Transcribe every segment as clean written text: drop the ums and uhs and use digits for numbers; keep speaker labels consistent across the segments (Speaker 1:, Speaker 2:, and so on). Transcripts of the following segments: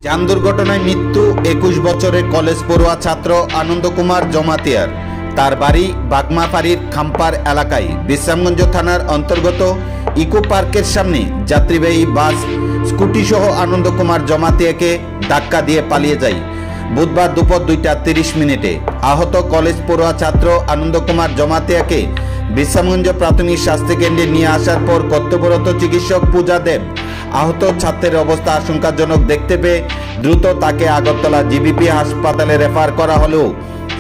Speaker 1: যান দুর্ঘটনায় মৃত্যু 21 বছরের কলেজ পড়ুয়া ছাত্র আনন্দ কুমার জমাতিয়ার। তার বাড়ি বাগমাপাড়ির খাম্পার এলাকায় বিশ্রামগঞ্জ থানার অন্তর্গত ইকো পার্কের সামনে যাত্রীবাহী বাস স্কুটি সহ আনন্দ কুমার জমাতিয়াকে ধাক্কা দিয়ে পালিয়ে যায় বুধবার দুপুর 2:30 আহত কলেজ পড়ুয়া ছাত্র আনন্দ কুমার জমাতিয়াকে বিশ্রামগঞ্জ প্রাথমিক স্বাস্থ্যকেন্দ্রে নিয়ে আসার পর কর্তব্যরত চিকিৎসক পূজা দেব আহত ছাত্রের অবস্থা আশঙ্কাজনক দেখতে পেয়ে দ্রুত তাকে আগরতলা জিবিপি হাসপাতালে রেফার করা হলেও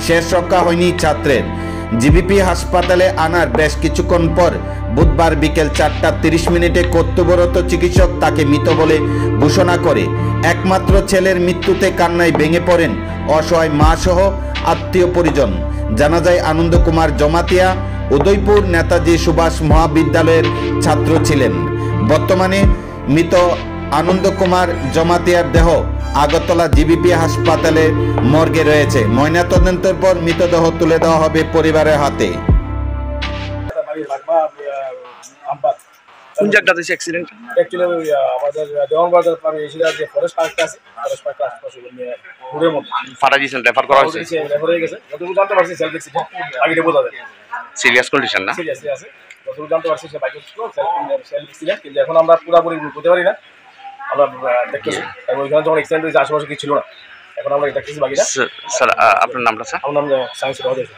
Speaker 1: শেষ রক্ষা হয়নি ছাত্রের। জিবিপি হাসপাতালে আনার বেশ কিছুক্ষণ পর বুধবার বিকেল 4:30 কর্তব্যরত চিকিৎসক তাকে মৃত বলে ঘোষণা করে। একমাত্র ছেলের মৃত্যুতে কান্নায় ভেঙে পড়েন অসহায় মা সহ আত্মীয় পরিজন। জানা যায় আনন্দ কুমার জমাতিয়া উদয়পুর নেতাজি সুভাষ মহাবিদ্যালয়ের ছাত্র ছিলেন। বর্তমানে মৃত আনন্দ কুমার জমাতিয়ার দেহ আগরতলা জিবিপি হাসপাতালে মর্গে রয়েছে। ময়নাতদন্তের পর মৃতদেহ তুলে দেওয়া হবে পরিবারের হাতে।
Speaker 2: কোন জায়গাতে অ্যাক্সিডেন্ট?
Speaker 3: অ্যাকচুয়ালি আমাদের দেওয়ানবাজার পারে এসে যে ফরেস্ট পার্কটা আছে, ফরেস্ট পার্কটা আশপাশে নিয়ে ঘুরে মতো
Speaker 2: ফাটা দিয়েছেন, রেফার করা হয়েছে,
Speaker 3: রেফার হয়ে গেছে। যতটুকু জানতে পারছি সেলফ অ্যাক্সিডেন্ট, আগে বোঝা যায়
Speaker 2: সিরিয়াস কন্ডিশন না,
Speaker 3: সিরিয়াস আছে। যতটুকু জানতে পারছি সে বাইক সেলফ অ্যাক্সিডেন্ট, কিন্তু এখন আমরা পুরোপুরি বলতে পারি না। আমরা দেখতেছি এবং ওইখানে যখন অ্যাক্সিডেন্ট হয়েছে আশেপাশে কিছু ছিল না, এখন আমরা দেখতেছি বাকিটা।
Speaker 2: স্যার আপনার নামটা? স্যার
Speaker 3: আমার নাম সায়েন্স রহদেশ।